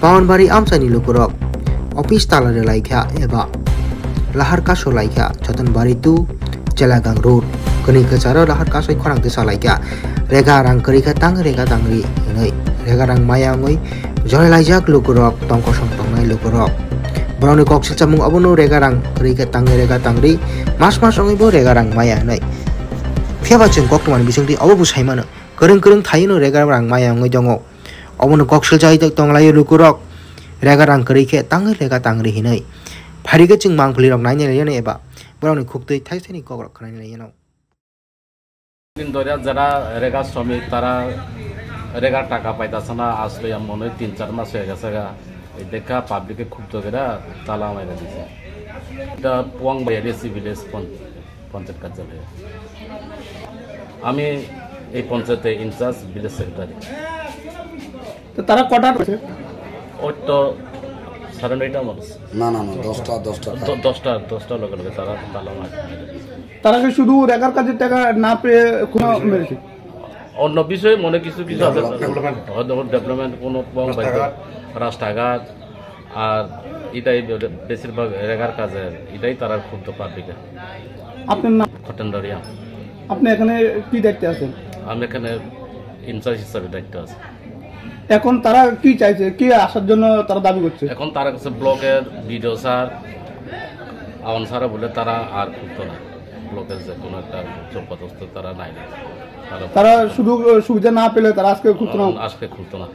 Bawanbari amsani lukurok office talare laikha eba lahar kaso laikha Chotanbari tu Jelagang road kini kecaro lahar kasoi korang desa laikha rega rang kerika tangri nai rega rang maya ngoi joy laijak lukurok tongkosong tongnai lukurok Brownie koksil camung abono rega rang kerika tangri mas ongi bo rega rang maya nai fiaba chung kok tuman bisung di abu saimano kereng thaino rega rang maya ngoi jongo abono koksil jai tonglai lukurok rega rang kerika tangri hinai Pariga chung mangpuli rok nai ne eba Brownie খুকতই থাইছেনি কগরক খানাই নাই জানো দিন ধরে যারা রেগা শ্রমিক তারা রেগার টাকা পাইতাছে না আসলে মনে হয় 3-4 মাস হয়ে গেছে এই দেখা পাবলিকে ক্ষুব্ধ করে তালা মাইরা দিছে এটা পোয়াং বাইরেসি ভিলেজ পঞ্চায়েত কার্যালয়ে আমি এই পঞ্চায়েতে ইনচার্জ ভিলেজ সেক্রেটারি তো তারা কটা আছে ওই তো সাড়ে 9টা মানুষ না 10টা লগে তারা তালা মারে তারা কি শুধু রেগার কাজের টাকা না পেয়ে কোনো মেরেছে অন্য বিষয়ে মনে কিছু আছে ডেভেলপমেন্ট কোনো রাস্তাঘাট আর এটাই বেশিরভাগ রেগার কাজে এটাই তারা ক্ষুব্ধ পাবলিকে আপনার নাম খটেন্দারিয়া আপনি এখানে কি দায়িত্বে আছেন আমি এখানে ইনচার্জ হিসাবে দায়িত্ব আছে এখন তারা কি চাইছে কি আসার জন্য তারা দাবি করছে এখন তারা কাছে ব্লকের বিডিও স্যার আওয়ান স্যার বলে তারা আর ক্ষুব্ধ না ব্লকের যে কোনো একটা উচ্চপদস্থ তারা নাই তারা শুধু সুবিধা না পেলে তারা আজকে খুঁজতো না